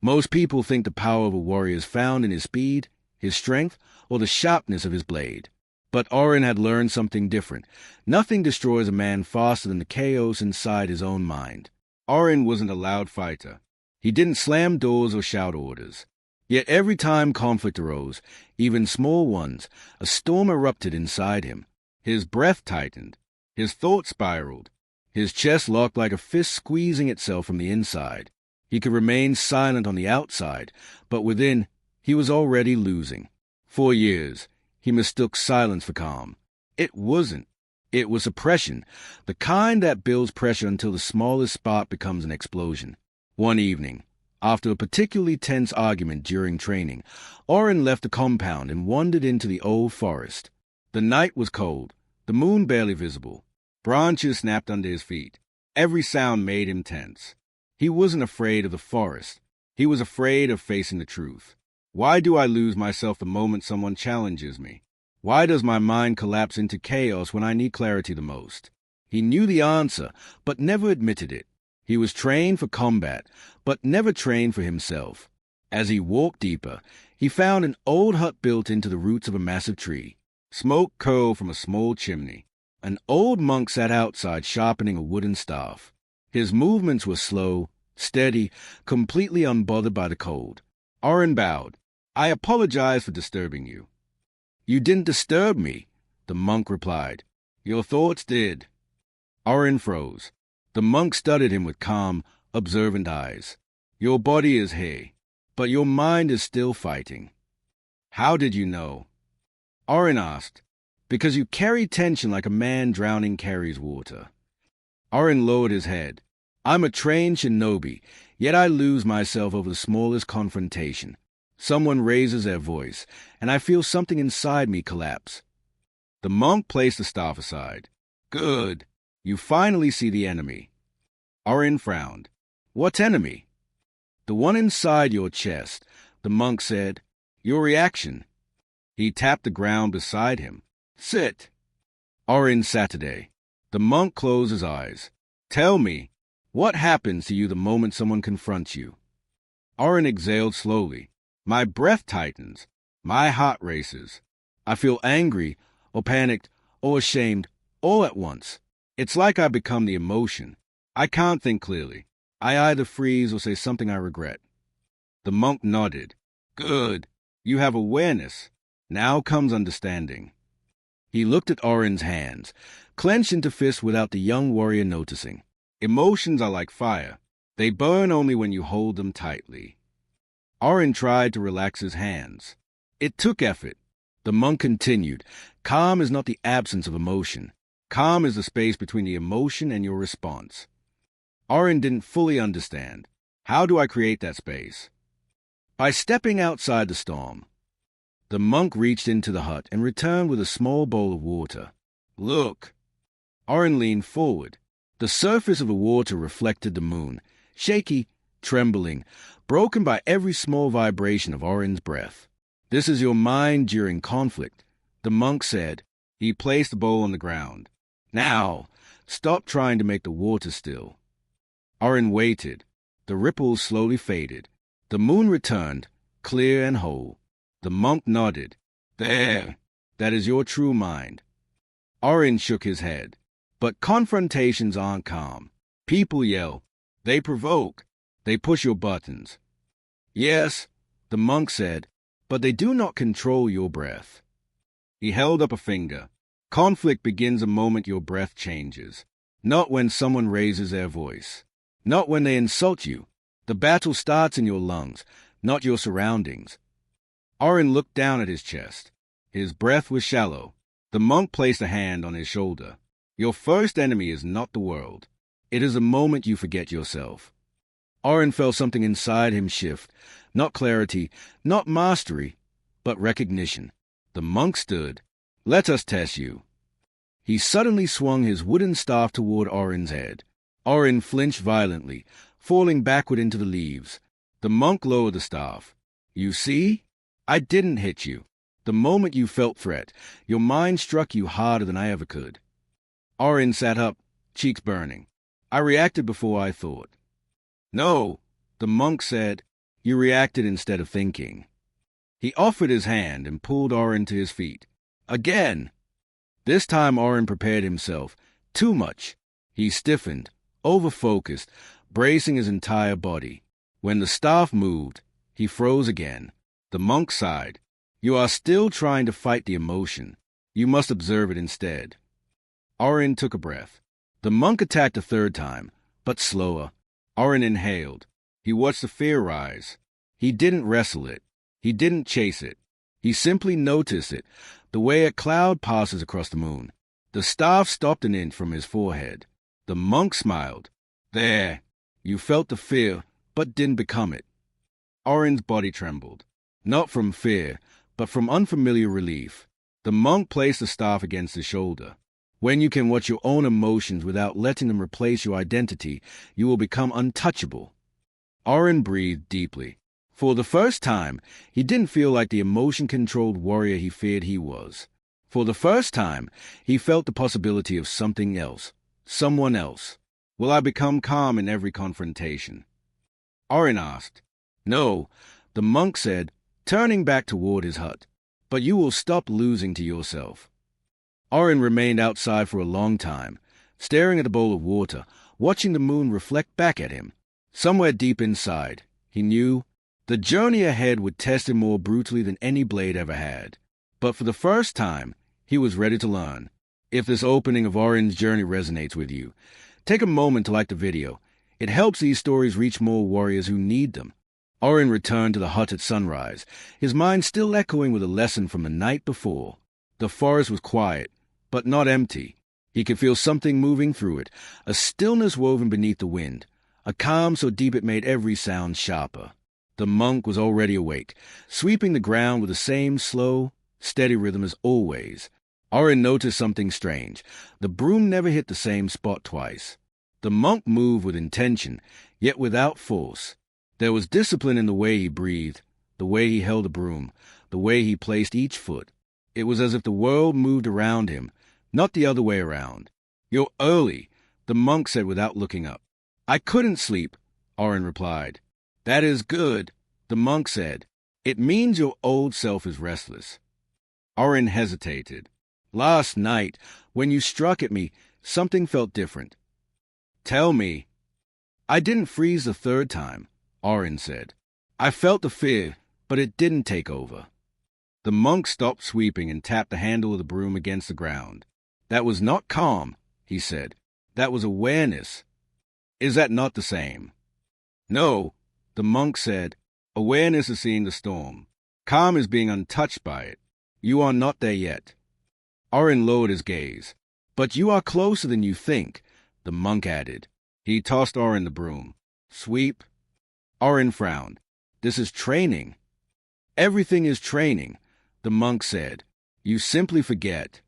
Most people think the power of a warrior is found in his speed, his strength, or the sharpness of his blade. But Arin had learned something different. Nothing destroys a man faster than the chaos inside his own mind. Arin wasn't a loud fighter. He didn't slam doors or shout orders. Yet every time conflict arose, even small ones, a storm erupted inside him. His breath tightened. His thoughts spiraled. His chest locked like a fist squeezing itself from the inside. He could remain silent on the outside, but within, he was already losing. For years, he mistook silence for calm. It wasn't. It was oppression, the kind that builds pressure until the smallest spark becomes an explosion. One evening, after a particularly tense argument during training, Arin left the compound and wandered into the old forest. The night was cold, the moon barely visible. Branches snapped under his feet. Every sound made him tense. He wasn't afraid of the forest. He was afraid of facing the truth. Why do I lose myself the moment someone challenges me? Why does my mind collapse into chaos when I need clarity the most? He knew the answer, but never admitted it. He was trained for combat, but never trained for himself. As he walked deeper, he found an old hut built into the roots of a massive tree. Smoke curled from a small chimney. An old monk sat outside sharpening a wooden staff. His movements were slow, steady, completely unbothered by the cold. Arin bowed. "I apologize for disturbing you." "You didn't disturb me," the monk replied. "Your thoughts did." Arin froze. The monk studied him with calm, observant eyes. "Your body is here, but your mind is still fighting." "How did you know?" Arin asked. "Because you carry tension like a man drowning carries water." Arin lowered his head. "I'm a trained shinobi, yet I lose myself over the smallest confrontation. Someone raises their voice, and I feel something inside me collapse." The monk placed the staff aside. "Good. You finally see the enemy." Arin frowned. "What enemy?" "The one inside your chest," the monk said. "Your reaction." He tapped the ground beside him. "Sit." Arin sat today. The monk closed his eyes. "Tell me, what happens to you the moment someone confronts you?" Arin exhaled slowly. "My breath tightens. My heart races. I feel angry, or panicked, or ashamed, all at once. It's like I become the emotion. I can't think clearly. I either freeze or say something I regret." The monk nodded. "Good. You have awareness. Now comes understanding." He looked at Arin's hands, clenched into fists without the young warrior noticing. "Emotions are like fire. They burn only when you hold them tightly." Arin tried to relax his hands. It took effort. The monk continued. "Calm is not the absence of emotion. Calm is the space between the emotion and your response." Arin didn't fully understand. How do I create that space? By stepping outside the storm. The monk reached into the hut and returned with a small bowl of water. "Look." Arin leaned forward. The surface of the water reflected the moon, shaky, trembling, broken by every small vibration of Arin's breath. "This is your mind during conflict," the monk said. He placed the bowl on the ground. "Now, stop trying to make the water still." Arin waited. The ripples slowly faded. The moon returned, clear and whole. The monk nodded. "There. That is your true mind." Arin shook his head. "But confrontations aren't calm. People yell. They provoke. They push your buttons." "Yes," the monk said, "but they do not control your breath." He held up a finger. "Conflict begins the moment your breath changes. Not when someone raises their voice. Not when they insult you. The battle starts in your lungs, not your surroundings." Arin looked down at his chest. His breath was shallow. The monk placed a hand on his shoulder. "Your first enemy is not the world. It is the moment you forget yourself." Arin felt something inside him shift. Not clarity, not mastery, but recognition. The monk stood. "Let us test you." He suddenly swung his wooden staff toward Arin's head. Arin flinched violently, falling backward into the leaves. The monk lowered the staff. "You see? I didn't hit you. The moment you felt threat, your mind struck you harder than I ever could." Arin sat up, cheeks burning. "I reacted before I thought." "No," the monk said. You reacted instead of thinking. He offered his hand and pulled Arin to his feet. Again! This time Arin prepared himself. Too much. He stiffened, over-focused, bracing his entire body. When the staff moved, he froze again. The monk sighed. You are still trying to fight the emotion. You must observe it instead. Arin took a breath. The monk attacked a third time, but slower. Arin inhaled. He watched the fear rise. He didn't wrestle it. He didn't chase it. He simply noticed it, the way a cloud passes across the moon. The staff stopped an inch from his forehead. The monk smiled. There. You felt the fear, but didn't become it. Arin's body trembled. Not from fear, but from unfamiliar relief. The monk placed the staff against his shoulder. When you can watch your own emotions without letting them replace your identity, you will become untouchable. Arin breathed deeply. For the first time, he didn't feel like the emotion-controlled warrior he feared he was. For the first time, he felt the possibility of something else, someone else. Will I become calm in every confrontation? Arin asked. No, the monk said, turning back toward his hut. But you will stop losing to yourself. Arin remained outside for a long time, staring at the bowl of water, watching the moon reflect back at him. Somewhere deep inside, he knew, the journey ahead would test him more brutally than any blade ever had. But for the first time, he was ready to learn. If this opening of Arin's journey resonates with you, take a moment to like the video. It helps these stories reach more warriors who need them. Arin returned to the hut at sunrise, his mind still echoing with a lesson from the night before. The forest was quiet, but not empty. He could feel something moving through it, a stillness woven beneath the wind, a calm so deep it made every sound sharper. The monk was already awake, sweeping the ground with the same slow, steady rhythm as always. Arin noticed something strange. The broom never hit the same spot twice. The monk moved with intention, yet without force. There was discipline in the way he breathed, the way he held the broom, the way he placed each foot. It was as if the world moved around him, not the other way around. You're early, the monk said without looking up. I couldn't sleep, Arin replied. That is good, the monk said. It means your old self is restless. Arin hesitated. Last night, when you struck at me, something felt different. Tell me. I didn't freeze the third time, Arin said. I felt the fear, but it didn't take over. The monk stopped sweeping and tapped the handle of the broom against the ground. That was not calm, he said. That was awareness. Is that not the same? No, the monk said. Awareness is seeing the storm. Calm is being untouched by it. You are not there yet. Arin lowered his gaze. But you are closer than you think, the monk added. He tossed Arin the broom. Sweep. Arin frowned. This is training. Everything is training, the monk said. You simply forget.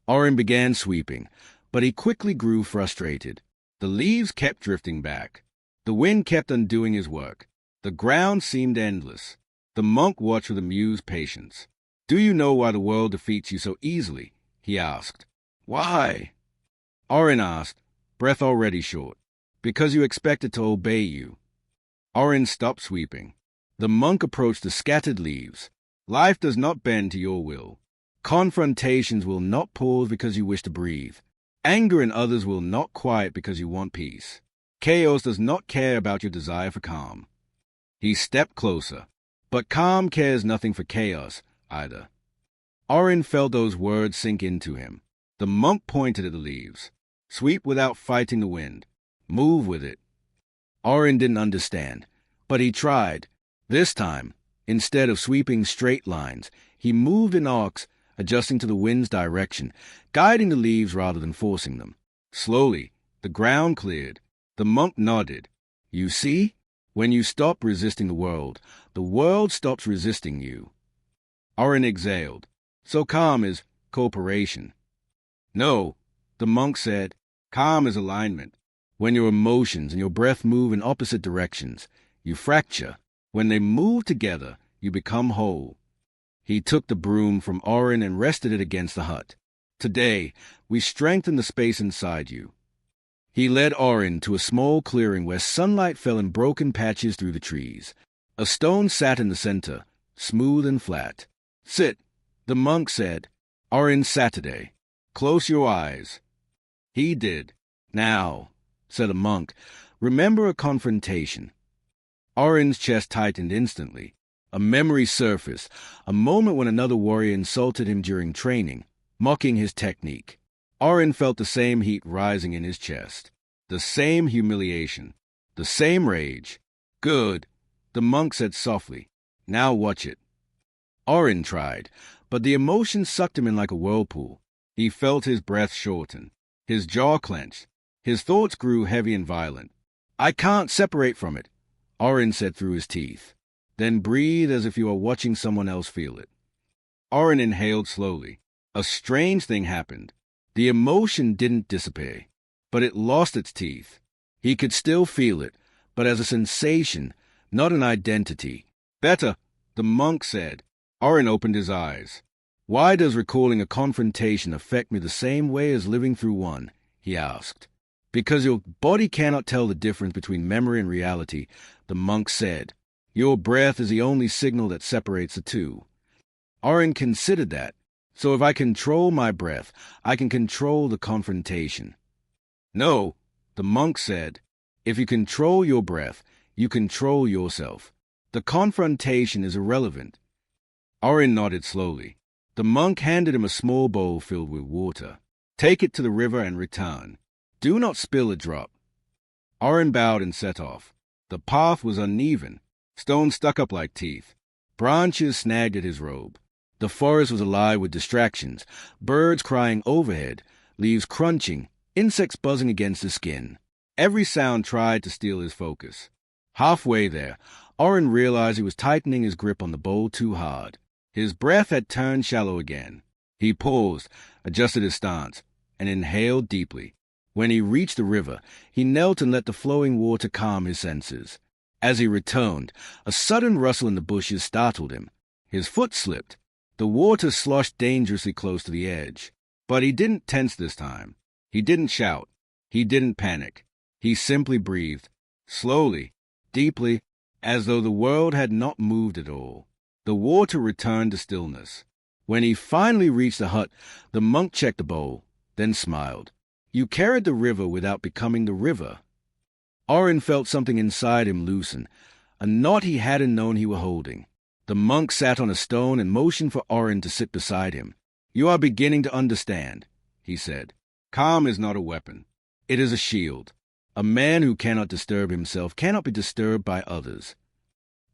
Arin began sweeping, but he quickly grew frustrated. The leaves kept drifting back. The wind kept undoing his work. The ground seemed endless. The monk watched with amused patience. Do you know why the world defeats you so easily? He asked. Why? Arin asked, breath already short. Because you expect it to obey you. Arin stopped sweeping. The monk approached the scattered leaves. Life does not bend to your will. Confrontations will not pause because you wish to breathe. Anger in others will not quiet because you want peace. Chaos does not care about your desire for calm. He stepped closer. But calm cares nothing for chaos, either. Arin felt those words sink into him. The monk pointed at the leaves. Sweep without fighting the wind. Move with it. Arin didn't understand, but he tried. This time, instead of sweeping straight lines, he moved in arcs, adjusting to the wind's direction, guiding the leaves rather than forcing them. Slowly, the ground cleared. The monk nodded. You see? When you stop resisting the world stops resisting you. Arin exhaled. So calm is cooperation. No, the monk said. Calm is alignment. When your emotions and your breath move in opposite directions, you fracture. When they move together, you become whole. He took the broom from Arin and rested it against the hut. Today, we strengthen the space inside you. He led Arin to a small clearing where sunlight fell in broken patches through the trees. A stone sat in the center, smooth and flat. "Sit," the monk said. "Arin Saturday. Close your eyes." He did. "Now," said the monk, "remember a confrontation." Arin's chest tightened instantly. A memory surfaced, a moment when another warrior insulted him during training, mocking his technique. Arin felt the same heat rising in his chest, the same humiliation, the same rage. "Good," the monk said softly. "Now watch it." Arin tried, but the emotion sucked him in like a whirlpool. He felt his breath shorten, his jaw clenched, his thoughts grew heavy and violent. "I can't separate from it," Arin said through his teeth. "Then breathe as if you are watching someone else feel it." Arin inhaled slowly. A strange thing happened. The emotion didn't disappear, but it lost its teeth. He could still feel it, but as a sensation, not an identity. "Better," the monk said. Arin opened his eyes. "Why does recalling a confrontation affect me the same way as living through one?" he asked. "Because your body cannot tell the difference between memory and reality," the monk said. "Your breath is the only signal that separates the two." Arin considered that. "So if I control my breath, I can control the confrontation." "No," the monk said. "If you control your breath, you control yourself. The confrontation is irrelevant." Arin nodded slowly. The monk handed him a small bowl filled with water. "Take it to the river and return. Do not spill a drop." Arin bowed and set off. The path was uneven. Stones stuck up like teeth. Branches snagged at his robe. The forest was alive with distractions, birds crying overhead, leaves crunching, insects buzzing against his skin. Every sound tried to steal his focus. Halfway there, Arin realized he was tightening his grip on the bowl too hard. His breath had turned shallow again. He paused, adjusted his stance, and inhaled deeply. When he reached the river, he knelt and let the flowing water calm his senses. As he returned, a sudden rustle in the bushes startled him. His foot slipped. The water sloshed dangerously close to the edge. But he didn't tense this time. He didn't shout. He didn't panic. He simply breathed, slowly, deeply, as though the world had not moved at all. The water returned to stillness. When he finally reached the hut, the monk checked the bowl, then smiled. "You carried the river without becoming the river." Arin felt something inside him loosen, a knot he hadn't known he were holding. The monk sat on a stone and motioned for Arin to sit beside him. "You are beginning to understand," he said. "Calm is not a weapon. It is a shield. A man who cannot disturb himself cannot be disturbed by others."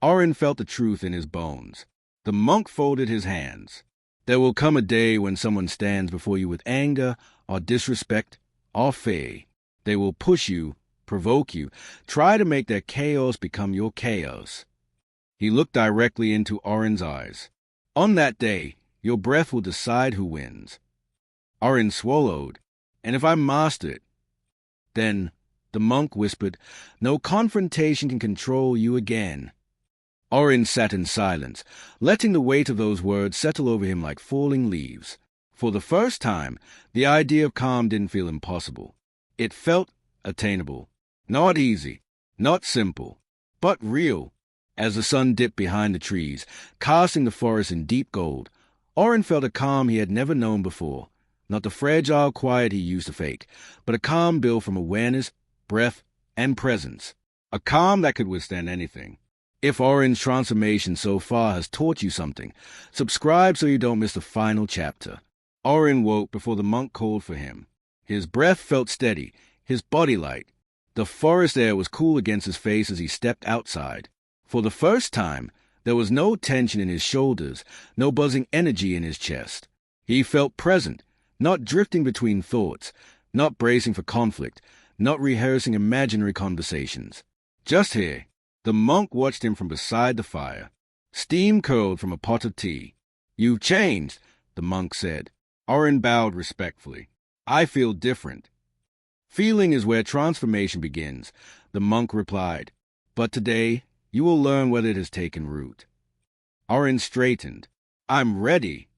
Arin felt the truth in his bones. The monk folded his hands. "There will come a day when someone stands before you with anger or disrespect or fear. They will push you, provoke you, try to make their chaos become your chaos." He looked directly into Arin's eyes. "On that day, your breath will decide who wins." Arin swallowed. "And if I master it?" "Then," the monk whispered, "no confrontation can control you again." Arin sat in silence, letting the weight of those words settle over him like falling leaves. For the first time, the idea of calm didn't feel impossible. It felt attainable. Not easy, not simple, but real. As the sun dipped behind the trees, casting the forest in deep gold, Arin felt a calm he had never known before. Not the fragile quiet he used to fake, but a calm built from awareness, breath, and presence. A calm that could withstand anything. If Arin's transformation so far has taught you something, subscribe so you don't miss the final chapter. Arin woke before the monk called for him. His breath felt steady, his body light. The forest air was cool against his face as he stepped outside. For the first time, there was no tension in his shoulders, no buzzing energy in his chest. He felt present, not drifting between thoughts, not bracing for conflict, not rehearsing imaginary conversations. Just here. The monk watched him from beside the fire. Steam curled from a pot of tea. "You've changed," the monk said. Arin bowed respectfully. "I feel different." "Feeling is where transformation begins," the monk replied. "But today, you will learn whether it has taken root." Arin straightened. "I'm ready."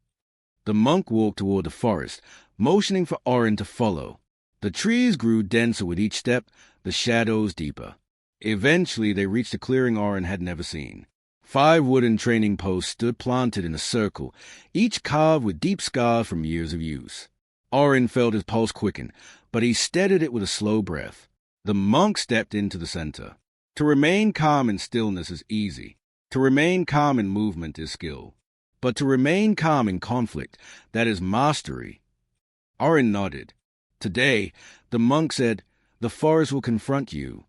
The monk walked toward the forest, motioning for Arin to follow. The trees grew denser with each step, the shadows deeper. Eventually, they reached a clearing Arin had never seen. 5 wooden training posts stood planted in a circle, each carved with deep scars from years of use. Arin felt his pulse quicken, but he steadied it with a slow breath. The monk stepped into the center. To remain calm in stillness is easy. To remain calm in movement is skill. But to remain calm in conflict, that is mastery. Arin nodded. Today, the monk said, the forest will confront you.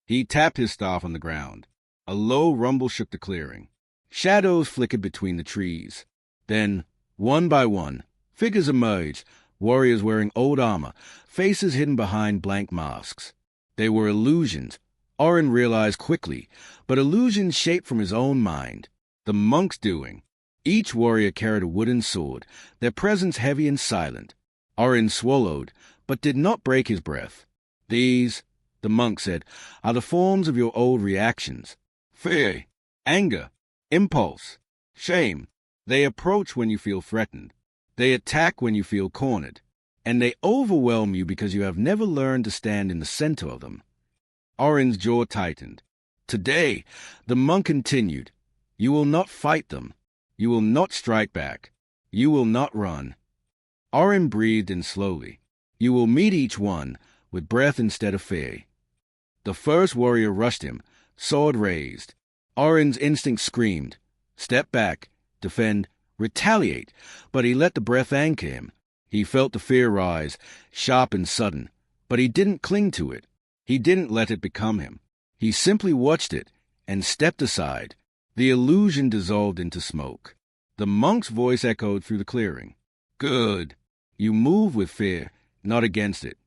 He tapped his staff on the ground. A low rumble shook the clearing. Shadows flickered between the trees. Then, one by one, figures emerged, warriors wearing old armor, faces hidden behind blank masks. They were illusions, Arin realized quickly, but illusions shaped from his own mind. The monk's doing. Each warrior carried a wooden sword, their presence heavy and silent. Arin swallowed, but did not break his breath. These, the monk said, are the forms of your old reactions. Fear, anger, impulse, shame. They approach when you feel threatened. They attack when you feel cornered. And they overwhelm you because you have never learned to stand in the center of them. Arin's jaw tightened. Today, the monk continued, you will not fight them. You will not strike back. You will not run. Arin breathed in slowly. You will meet each one with breath instead of fear. The first warrior rushed him, sword raised. Arin's instinct screamed, step back, defend, retaliate, but he let the breath anchor him. He felt the fear rise, sharp and sudden, but he didn't cling to it. He didn't let it become him. He simply watched it and stepped aside. The illusion dissolved into smoke. The monk's voice echoed through the clearing. Good. You move with fear, not against it.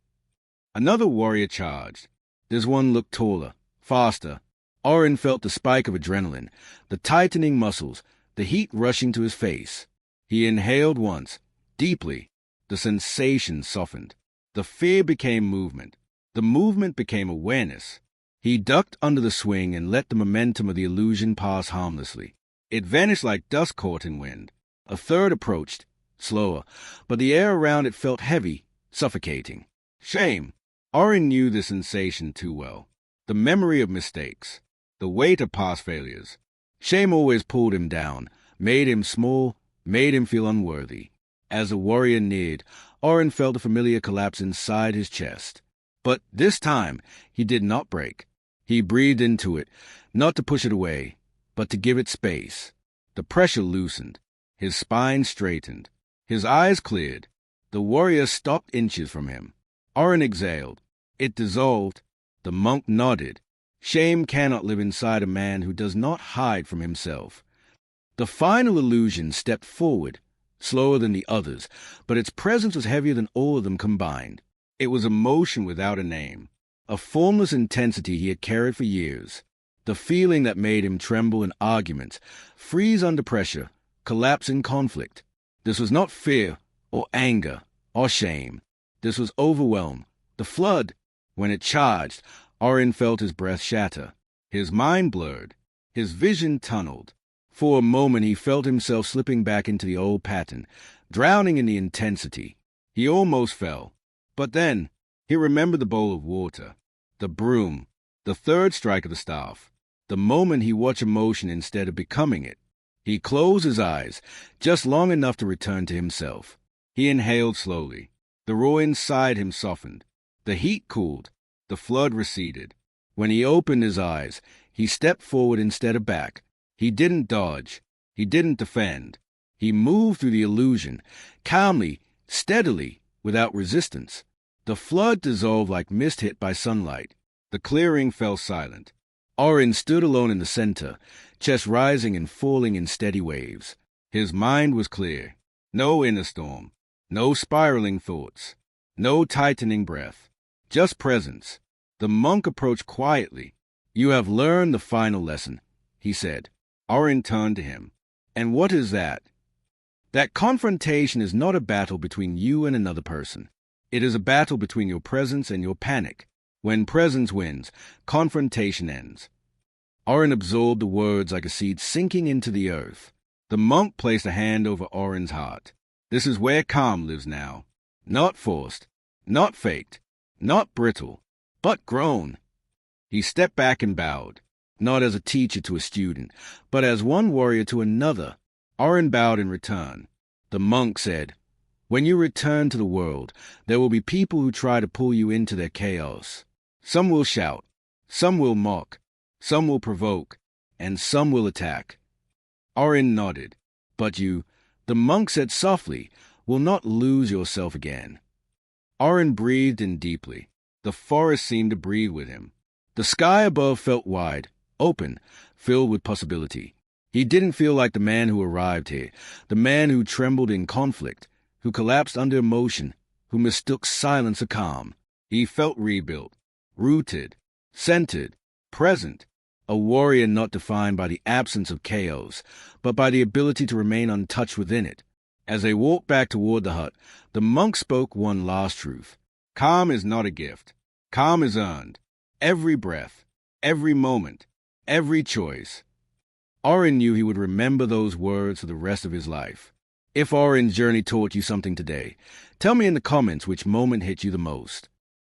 Another warrior charged. This one looked taller, faster. Arin felt the spike of adrenaline, the tightening muscles, the heat rushing to his face. He inhaled once, deeply. The sensation softened. The fear became movement. The movement became awareness. He ducked under the swing and let the momentum of the illusion pass harmlessly. It vanished like dust caught in wind. A third approached, slower, but the air around it felt heavy, suffocating. Shame. Arin knew the sensation too well. The memory of mistakes. The weight of past failures. Shame always pulled him down, made him small, made him feel unworthy. As the warrior neared, Arin felt a familiar collapse inside his chest. But this time, he did not break. He breathed into it, not to push it away, but to give it space. The pressure loosened. His spine straightened. His eyes cleared. The warrior stopped inches from him. Arin exhaled. It dissolved. The monk nodded. Shame cannot live inside a man who does not hide from himself. The final illusion stepped forward, slower than the others, but its presence was heavier than all of them combined. It was emotion without a name, a formless intensity he had carried for years, the feeling that made him tremble in arguments, freeze under pressure, collapse in conflict. This was not fear or anger or shame. This was overwhelm, the flood. When it charged, Arin felt his breath shatter. His mind blurred. His vision tunneled. For a moment he felt himself slipping back into the old pattern, drowning in the intensity. He almost fell. But then he remembered the bowl of water, the broom, the third strike of the staff, the moment he watched emotion instead of becoming it. He closed his eyes, just long enough to return to himself. He inhaled slowly. The roar inside him softened. The heat cooled. The flood receded. When he opened his eyes, he stepped forward instead of back. He didn't dodge. He didn't defend. He moved through the illusion, calmly, steadily, without resistance. The flood dissolved like mist hit by sunlight. The clearing fell silent. Arin stood alone in the center, chest rising and falling in steady waves. His mind was clear. No inner storm. No spiraling thoughts. No tightening breath. Just presence. The monk approached quietly. You have learned the final lesson, he said. Arin turned to him. And what is that? That confrontation is not a battle between you and another person. It is a battle between your presence and your panic. When presence wins, confrontation ends. Arin absorbed the words like a seed sinking into the earth. The monk placed a hand over Arin's heart. This is where calm lives now. Not forced, not faked, not brittle, but grown. He stepped back and bowed. not as a teacher to a student, but as one warrior to another. Arin bowed in return. The monk said, "When you return to the world, there will be people who try to pull you into their chaos. Some will shout, some will mock, some will provoke, and some will attack." Arin nodded. "But you," the monk said softly, "will not lose yourself again." Arin breathed in deeply. The forest seemed to breathe with him. The sky above felt wide, open, filled with possibility. He didn't feel like the man who arrived here, the man who trembled in conflict, who collapsed under emotion, who mistook silence for calm. He felt rebuilt, rooted, centered, present, a warrior not defined by the absence of chaos, but by the ability to remain untouched within it. As they walked back toward the hut, the monk spoke one last truth. Calm is not a gift. Calm is earned. Every breath, every moment, every choice. Arin knew he would remember those words for the rest of his life. If Arin's journey taught you something today, tell me in the comments which moment hit you the most.